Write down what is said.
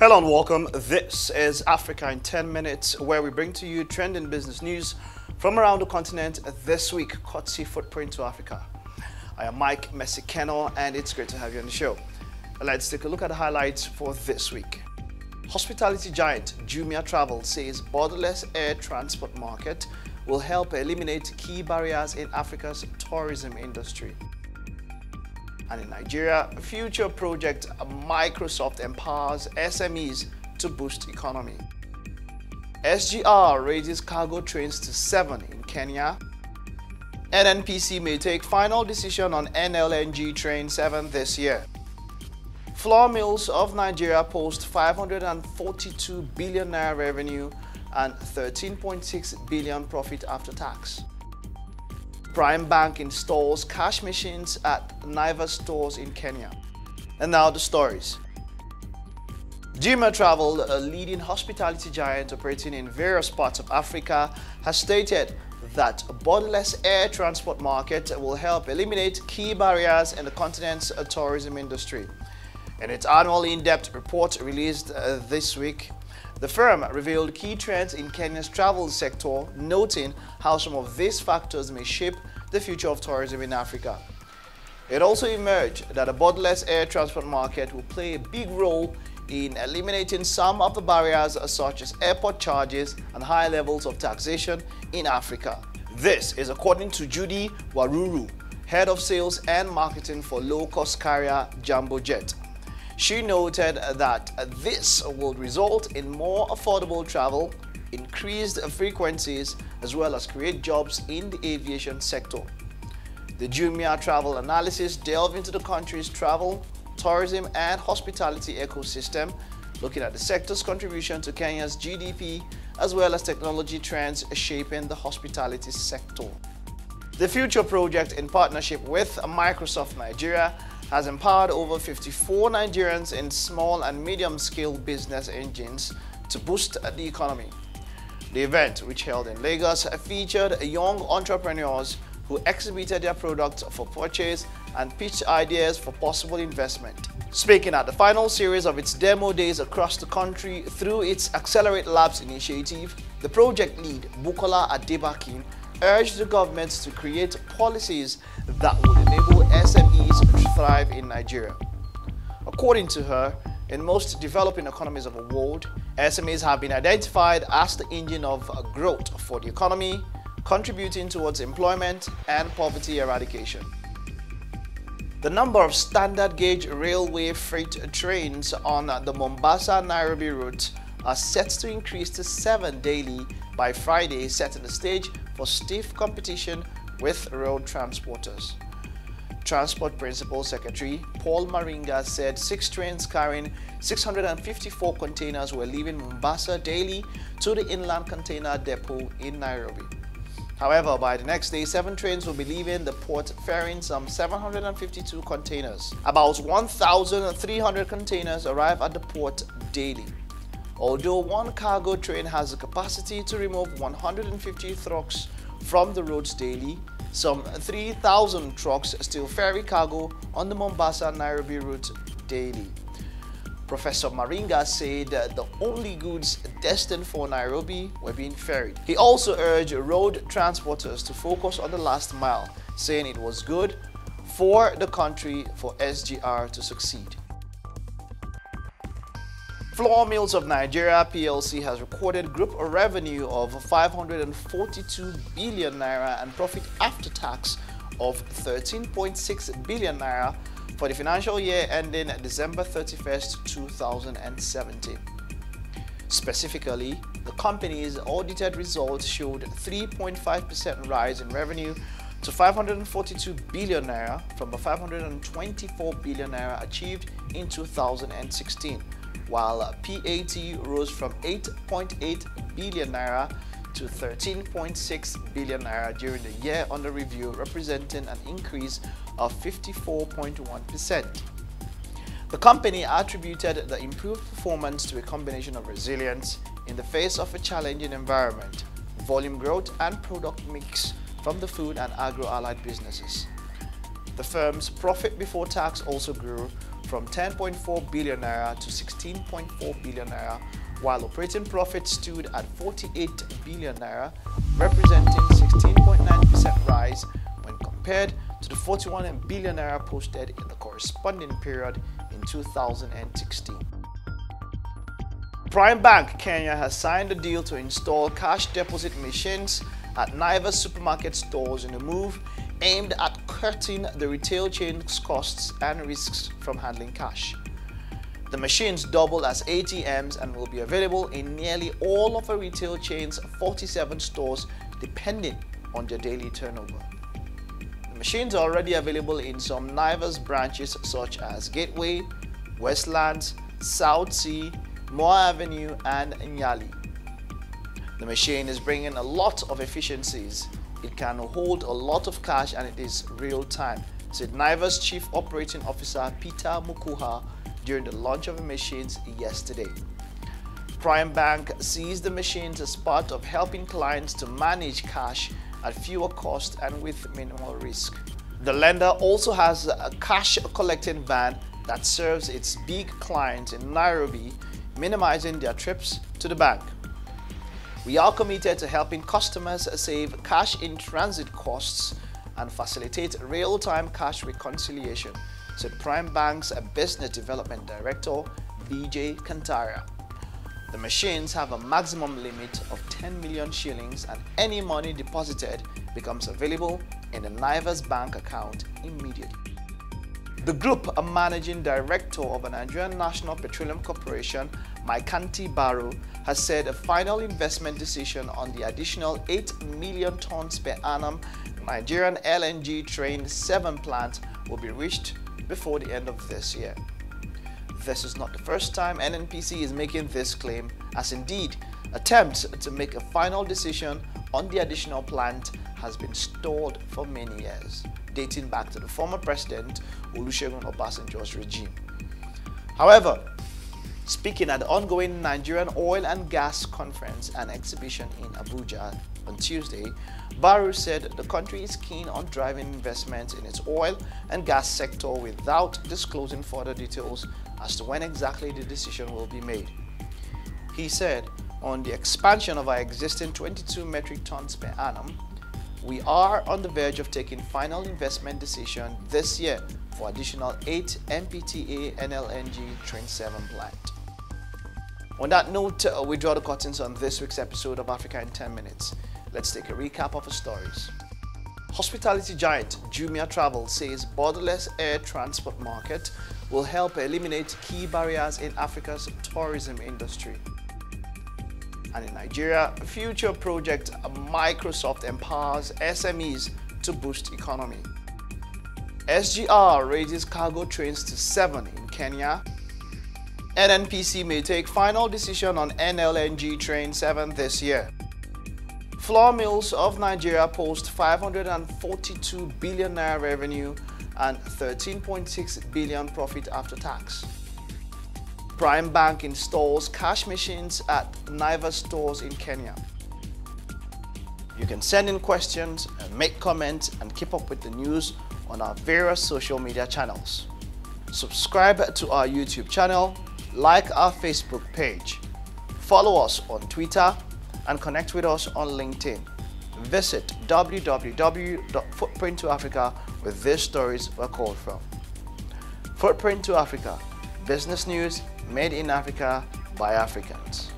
Hello and welcome. This is Africa in 10 minutes, where we bring to you trending business news from around the continent this week, courtesy Footprint to Africa. I am Mike Messikeno, and it's great to have you on the show. Let's take a look at the highlights for this week. Hospitality giant Jumia Travel says borderless air transport market will help eliminate key barriers in Africa's tourism industry. And in Nigeria, a future project Microsoft empowers SMEs to boost economy. SGR raises cargo trains to 7 in Kenya. NNPC may take final decision on NLNG train 7 this year. Flour mills of Nigeria post 542 billion naira revenue and 13.6 billion profit after tax. Prime Bank installs cash machines at Naivas stores in Kenya. And now the stories. Jumia Travel, a leading hospitality giant operating in various parts of Africa, has stated that a borderless air transport market will help eliminate key barriers in the continent's tourism industry. In its annual in-depth report released this week, the firm revealed key trends in Kenya's travel sector, noting how some of these factors may shape the future of tourism in Africa. It also emerged that a borderless air transport market will play a big role in eliminating some of the barriers such as airport charges and high levels of taxation in Africa. This is according to Judy Waruru, head of sales and marketing for low-cost carrier Jambo Jet. She noted that this will result in more affordable travel, increased frequencies, as well as create jobs in the aviation sector. The Jumia Travel analysis delved into the country's travel, tourism, and hospitality ecosystem, looking at the sector's contribution to Kenya's GDP, as well as technology trends shaping the hospitality sector. The future project, in partnership with Microsoft Nigeria, has empowered over 54 Nigerians in small and medium-scale business engines to boost the economy. The event, which held in Lagos, featured young entrepreneurs who exhibited their products for purchase and pitched ideas for possible investment. Speaking at the final series of its demo days across the country through its Accelerate Labs initiative, the project lead, Bukola Adebakin, urged the government to create policies that would enable SMEs to thrive in Nigeria. According to her, in most developing economies of the world, SMEs have been identified as the engine of growth for the economy, contributing towards employment and poverty eradication. The number of standard gauge railway freight trains on the Mombasa-Nairobi route are set to increase to 7 daily by Friday, setting the stage for stiff competition with road transporters. Transport Principal Secretary Paul Maringa said 6 trains carrying 654 containers were leaving Mombasa daily to the inland container depot in Nairobi. However, by the next day, 7 trains will be leaving the port ferrying some 752 containers. About 1,300 containers arrive at the port daily. Although one cargo train has the capacity to remove 150 trucks from the roads daily, some 3,000 trucks still ferry cargo on the Mombasa-Nairobi route daily. Professor Maringa said the only goods destined for Nairobi were being ferried. He also urged road transporters to focus on the last mile, saying it was good for the country for SGR to succeed. Flour Mills of Nigeria PLC has recorded group revenue of 542 billion naira and profit after tax of 13.6 billion naira for the financial year ending December 31st, 2017. Specifically, the company's audited results showed 3.5% rise in revenue to 542 billion naira from the 524 billion naira achieved in 2016. While PAT rose from 8.8 billion naira to 13.6 billion naira during the year under review, representing an increase of 54.1%. The company attributed the improved performance to a combination of resilience in the face of a challenging environment, volume growth, and product mix from the food and agro-allied businesses. The firm's profit before tax also grew from 10.4 billion naira to 16.4 billion naira, while operating profit stood at 48 billion naira, representing 16.9% rise when compared to the 41 billion naira posted in the corresponding period in 2016. Prime Bank Kenya has signed a deal to install cash deposit machines at Naivas supermarket stores in a move aimed at cutting the retail chain's costs and risks from handling cash. The machines double as ATMs and will be available in nearly all of the retail chain's 47 stores depending on their daily turnover. The machines are already available in some Naivas branches such as Gateway, Westlands, South Sea, Moore Avenue and Nyali. The machine is bringing a lot of efficiencies. It can hold a lot of cash and it is real time, said Naivas Chief Operating Officer Peter Mukuha during the launch of the machines yesterday. Prime Bank sees the machines as part of helping clients to manage cash at fewer cost and with minimal risk. The lender also has a cash collecting van that serves its big clients in Nairobi, minimizing their trips to the bank. We are committed to helping customers save cash in transit costs and facilitate real-time cash reconciliation, said Prime Bank's Business Development Director, BJ Kantara. The machines have a maximum limit of 10 million shillings and any money deposited becomes available in the Naivas bank account immediately. The group, a managing director of a Nigerian National Petroleum Corporation, Maikanti Baru, has said a final investment decision on the additional 8 million tons per annum Nigerian LNG Train 7 plant will be reached before the end of this year. This is not the first time NNPC is making this claim, as indeed attempts to make a final decision on the additional plant has been stalled for many years, dating back to the former president Olusegun Obasanjo's regime. However, speaking at the ongoing Nigerian Oil and Gas Conference and Exhibition in Abuja on Tuesday, Baru said the country is keen on driving investments in its oil and gas sector without disclosing further details as to when exactly the decision will be made. He said, on the expansion of our existing 22 metric tons per annum, we are on the verge of taking final investment decision this year for additional 8 MPTA NLNG Train 7 plant. On that note, we draw the curtains on this week's episode of Africa in 10 Minutes. Let's take a recap of the stories. Hospitality giant Jumia Travel says borderless air transport market will help eliminate key barriers in Africa's tourism industry. And in Nigeria, future project Microsoft empowers SMEs to boost economy. SGR raises cargo trains to 7 in Kenya. NNPC may take final decision on NLNG Train 7 this year. Flour mills of Nigeria post 542 billion naira revenue and 13.6 billion profit after tax. Prime Bank installs cash machines at Naivas stores in Kenya. You can send in questions and make comments and keep up with the news on our various social media channels. Subscribe to our YouTube channel, like our Facebook page, follow us on Twitter, and connect with us on LinkedIn. Visit www.footprint2africa where these stories were called from. Footprint to Africa, business news made in Africa by Africans.